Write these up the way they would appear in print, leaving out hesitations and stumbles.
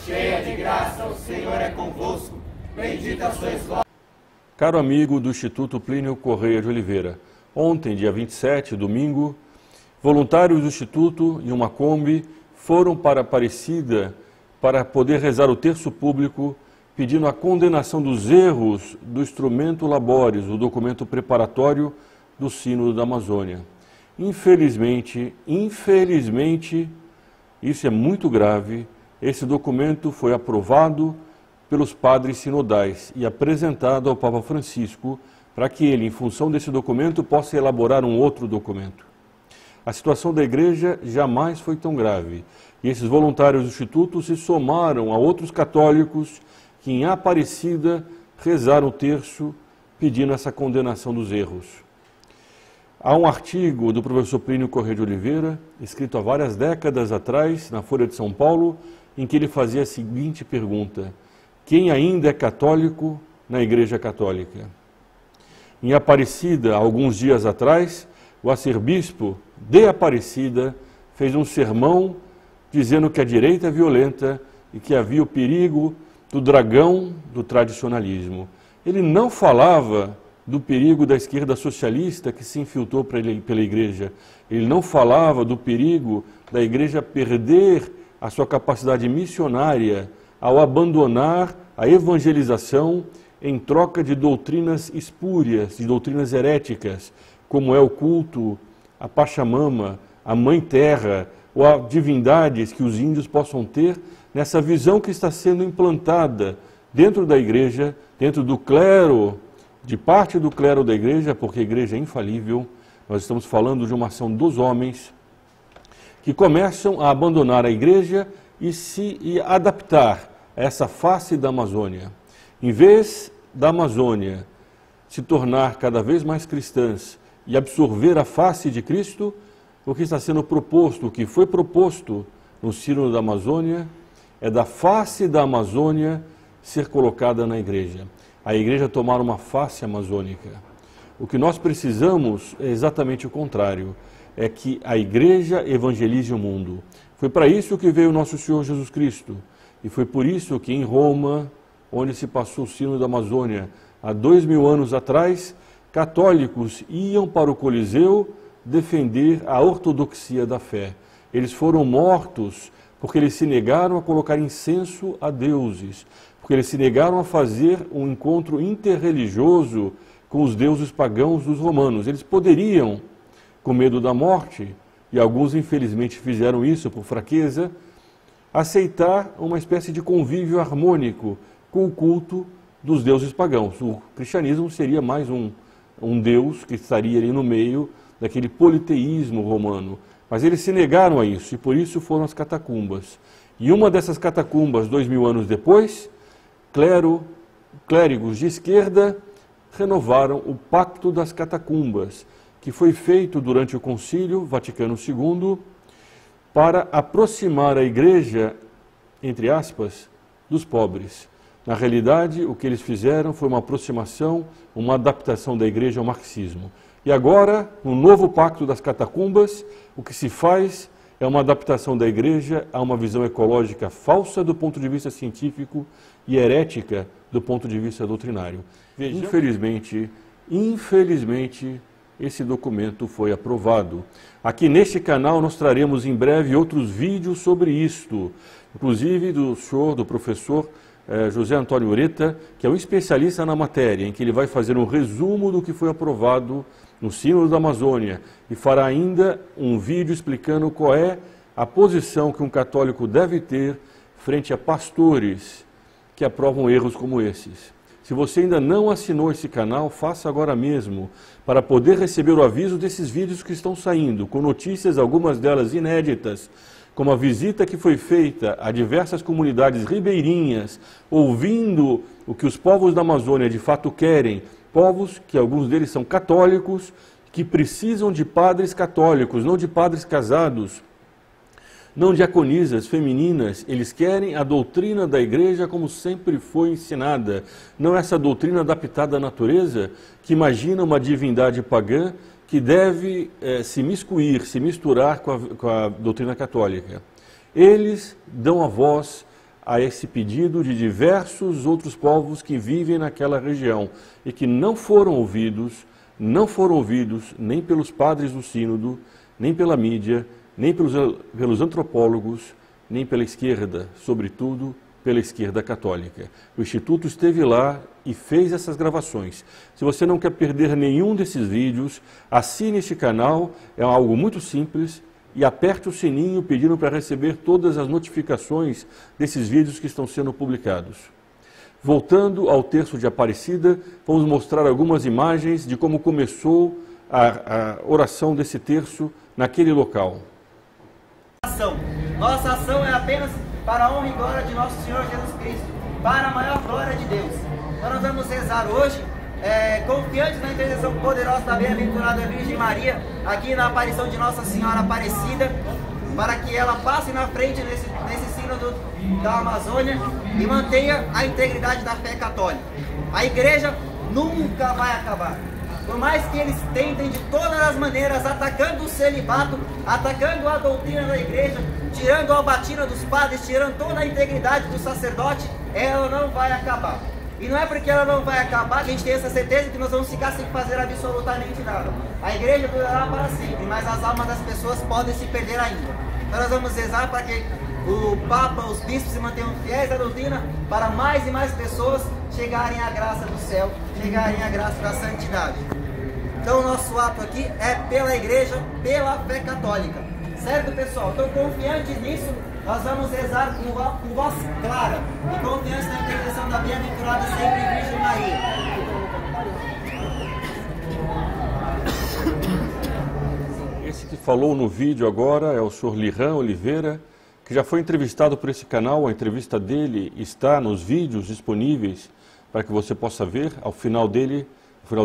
Cheia de graça, o Senhor é convosco. Bendita sois vós. Caro amigo do Instituto Plínio Correia de Oliveira, ontem, dia 27, domingo, voluntários do Instituto e uma Kombi foram para Aparecida para poder rezar o terço público, pedindo a condenação dos erros do Instrumento Laboris, o documento preparatório do Sínodo da Amazônia. Infelizmente, isso é muito grave, esse documento foi aprovado pelos padres sinodais e apresentado ao Papa Francisco para que ele, em função desse documento, possa elaborar um outro documento. A situação da igreja jamais foi tão grave e esses voluntários do Instituto se somaram a outros católicos que em Aparecida rezaram o terço pedindo essa condenação dos erros. Há um artigo do professor Plínio Correia de Oliveira, escrito há várias décadas atrás, na Folha de São Paulo, em que ele fazia a seguinte pergunta: quem ainda é católico na Igreja Católica? Em Aparecida, há alguns dias atrás, o arcebispo de Aparecida fez um sermão dizendo que a direita é violenta e que havia o perigo do dragão do tradicionalismo. Ele não falava do perigo da esquerda socialista que se infiltrou pela igreja. Ele não falava do perigo da igreja perder a sua capacidade missionária ao abandonar a evangelização em troca de doutrinas espúrias, de doutrinas heréticas, como é o culto à Pachamama, à Mãe Terra, ou a divindades que os índios possam ter, nessa visão que está sendo implantada dentro da igreja, dentro do clero, de parte do clero da igreja, porque a igreja é infalível. Nós estamos falando de uma ação dos homens que começam a abandonar a igreja e adaptar a essa face da Amazônia. Em vez da Amazônia se tornar cada vez mais cristãs e absorver a face de Cristo, o que está sendo proposto, o que foi proposto no Sínodo da Amazônia, é da face da Amazônia ser colocada na igreja. A igreja tomar uma face amazônica. O que nós precisamos é exatamente o contrário, é que a igreja evangelize o mundo. Foi para isso que veio o nosso Senhor Jesus Cristo, e foi por isso que em Roma, onde se passou o Sínodo da Amazônia, há 2000 anos atrás, católicos iam para o Coliseu defender a ortodoxia da fé. Eles foram mortos porque eles se negaram a colocar incenso a deuses, porque eles se negaram a fazer um encontro interreligioso com os deuses pagãos dos romanos. Eles poderiam, com medo da morte, e alguns infelizmente fizeram isso por fraqueza, aceitar uma espécie de convívio harmônico com o culto dos deuses pagãos. O cristianismo seria mais um deus que estaria ali no meio daquele politeísmo romano. Mas eles se negaram a isso, e por isso foram as catacumbas. E uma dessas catacumbas, 2000 anos depois, clérigos de esquerda renovaram o Pacto das Catacumbas, que foi feito durante o Concílio Vaticano II para aproximar a igreja, entre aspas, dos pobres. Na realidade, o que eles fizeram foi uma aproximação, uma adaptação da igreja ao marxismo. E agora, no novo Pacto das Catacumbas, o que se faz é uma adaptação da igreja a uma visão ecológica falsa do ponto de vista científico e herética do ponto de vista doutrinário. Infelizmente, esse documento foi aprovado. Aqui neste canal nós traremos em breve outros vídeos sobre isto, inclusive do professor José Antônio Ureta, que é um especialista na matéria, em que ele vai fazer um resumo do que foi aprovado no Sínodo da Amazônia e fará ainda um vídeo explicando qual é a posição que um católico deve ter frente a pastores que aprovam erros como esses. Se você ainda não assinou esse canal, faça agora mesmo, para poder receber o aviso desses vídeos que estão saindo, com notícias, algumas delas inéditas, como a visita que foi feita a diversas comunidades ribeirinhas, ouvindo o que os povos da Amazônia de fato querem, povos que alguns deles são católicos, que precisam de padres católicos, não de padres casados, não diaconisas femininas. Eles querem a doutrina da igreja como sempre foi ensinada, não essa doutrina adaptada à natureza, que imagina uma divindade pagã que deve se miscuir, se misturar com a doutrina católica. Eles dão a voz a esse pedido de diversos outros povos que vivem naquela região e que não foram ouvidos nem pelos padres do sínodo, nem pela mídia, nem pelos antropólogos, nem pela esquerda, sobretudo pela esquerda católica. O Instituto esteve lá e fez essas gravações. Se você não quer perder nenhum desses vídeos, assine este canal, é algo muito simples, e aperte o sininho pedindo para receber todas as notificações desses vídeos que estão sendo publicados. Voltando ao terço de Aparecida, vamos mostrar algumas imagens de como começou a oração desse terço naquele local. Nossa ação é apenas para a honra e glória de nosso Senhor Jesus Cristo, para a maior glória de Deus. Então nós vamos rezar hoje, confiantes na intercessão poderosa da bem-aventurada Virgem Maria, aqui na aparição de Nossa Senhora Aparecida, para que ela passe na frente nesse sínodo da Amazônia e mantenha a integridade da fé católica. A igreja nunca vai acabar. Por mais que eles tentem de todas as maneiras, atacando o celibato, atacando a doutrina da igreja, tirando a batina dos padres, tirando toda a integridade do sacerdote, ela não vai acabar. E não é porque ela não vai acabar que a gente tem essa certeza que nós vamos ficar sem fazer absolutamente nada. A igreja durará para sempre, mas as almas das pessoas podem se perder ainda. Então nós vamos rezar para que o Papa, os bispos se mantenham fiéis à doutrina, para mais e mais pessoas chegarem à graça do céu, chegarem à graça da santidade. Então o nosso ato aqui é pela igreja, pela fé católica. Certo, pessoal? Então, confiantes nisso, nós vamos rezar com voz clara e confiantes na intercessão da bem-aventurada sempre Virgem Maria. Esse que falou no vídeo agora é o Sr. Liran Oliveira, que já foi entrevistado por esse canal. A entrevista dele está nos vídeos disponíveis para que você possa ver. Ao final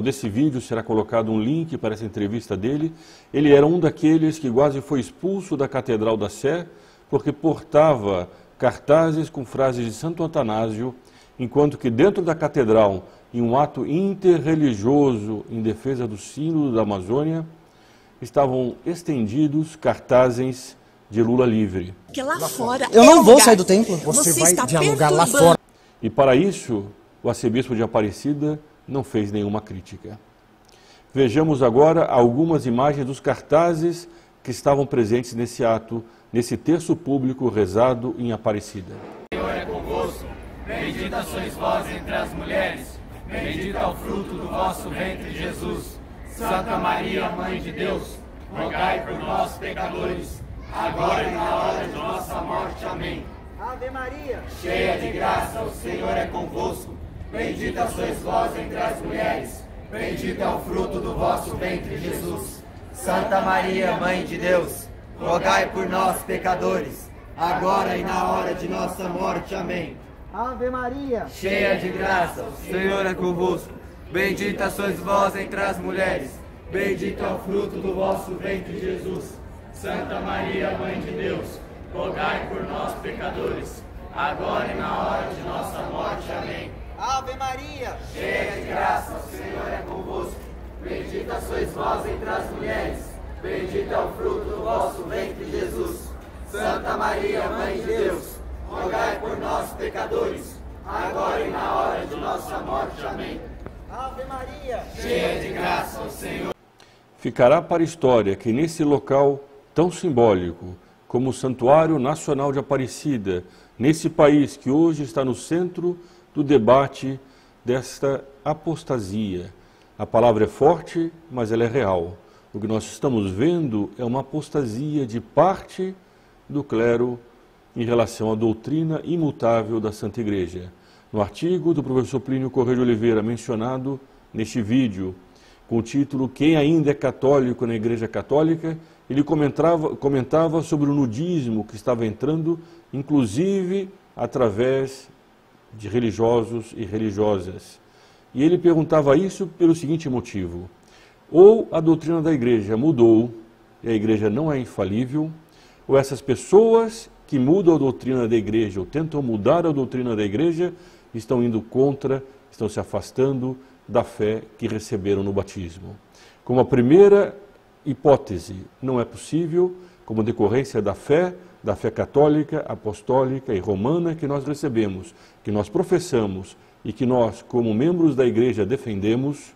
desse vídeo será colocado um link para essa entrevista dele. Ele era um daqueles que quase foi expulso da Catedral da Sé, porque portava cartazes com frases de Santo Atanásio, enquanto que dentro da catedral, em um ato interreligioso em defesa do sínodo da Amazônia, estavam estendidos cartazes de Lula livre. Porque lá fora eu não vou sair do templo. Você vai dialogar lá fora. E para isso, o arcebispo de Aparecida não fez nenhuma crítica. Vejamos agora algumas imagens dos cartazes que estavam presentes nesse ato, nesse terço público rezado em Aparecida. O Senhor é convosco, bendita sois vós entre as mulheres, bendito é o fruto do vosso ventre, Jesus. Santa Maria, Mãe de Deus, rogai por nós, pecadores, agora e na hora de nossa morte. Amém. Ave Maria, cheia de graça, o Senhor é convosco. Bendita sois vós entre as mulheres, bendito é o fruto do vosso ventre, Jesus. Santa Maria, Mãe de Deus, rogai por nós, pecadores, agora e na hora de nossa morte. Amém. Ave Maria, cheia de graça, o Senhor é convosco. Bendita sois vós entre as mulheres, bendito é o fruto do vosso ventre, Jesus. Santa Maria, Mãe de Deus, rogai por nós, pecadores, agora e na hora de nossa morte. Amém. Ave Maria, cheia de graça, o Senhor é convosco. Bendita sois vós entre as mulheres, bendito é o fruto do vosso ventre, Jesus. Santa Maria, Mãe de Deus, rogai por nós, pecadores, agora e na hora de nossa morte. Amém. Ave Maria, cheia de graça, o Senhor. Ficará para a história que nesse local tão simbólico como o Santuário Nacional de Aparecida, nesse país que hoje está no centro do debate desta apostasia. A palavra é forte, mas ela é real. O que nós estamos vendo é uma apostasia de parte do clero em relação à doutrina imutável da Santa Igreja. No artigo do professor Plínio Correia de Oliveira, mencionado neste vídeo, com o título Quem ainda é católico na Igreja Católica, ele comentava sobre o nudismo que estava entrando, inclusive através de religiosos e religiosas. E ele perguntava isso pelo seguinte motivo: ou a doutrina da igreja mudou, e a igreja não é infalível, ou essas pessoas que mudam a doutrina da igreja, ou tentam mudar a doutrina da igreja, estão indo contra, estão se afastando da fé que receberam no batismo. Como a primeira hipótese não é possível, como decorrência da fé, da fé católica, apostólica e romana que nós recebemos, que nós professamos e que nós, como membros da Igreja, defendemos,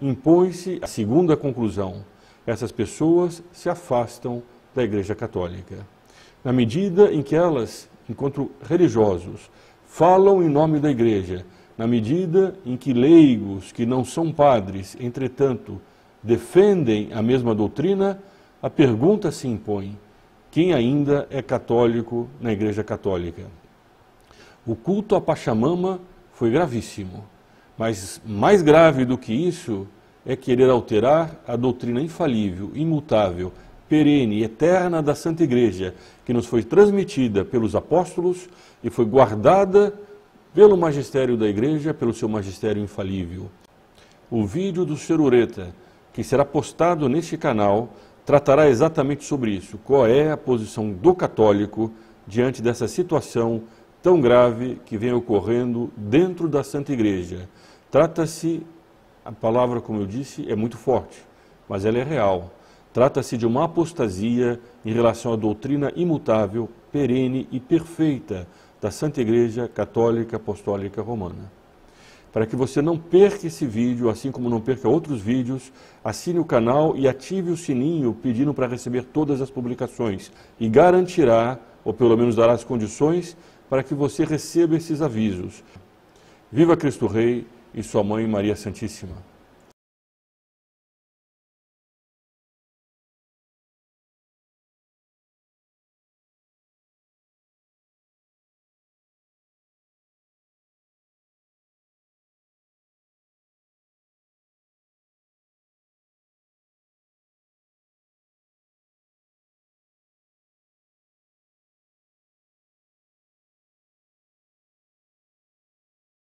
impõe-se a segunda conclusão: essas pessoas se afastam da Igreja Católica. Na medida em que elas, enquanto religiosos, falam em nome da Igreja, na medida em que leigos, que não são padres, entretanto, defendem a mesma doutrina, a pergunta se impõe: quem ainda é católico na Igreja Católica? O culto à Pachamama foi gravíssimo, mas mais grave do que isso é querer alterar a doutrina infalível, imutável, perene e eterna da Santa Igreja, que nos foi transmitida pelos apóstolos e foi guardada pelo magistério da Igreja, pelo seu magistério infalível. O vídeo do Sr. Ureta, que será postado neste canal, tratará exatamente sobre isso. Qual é a posição do católico diante dessa situação tão grave que vem ocorrendo dentro da Santa Igreja? Trata-se, a palavra, como eu disse, é muito forte, mas ela é real. Trata-se de uma apostasia em relação à doutrina imutável, perene e perfeita da Santa Igreja Católica Apostólica Romana. Para que você não perca esse vídeo, assim como não perca outros vídeos, assine o canal e ative o sininho pedindo para receber todas as publicações e garantirá, ou pelo menos dará as condições, para que você receba esses avisos. Viva Cristo Rei e sua Mãe Maria Santíssima!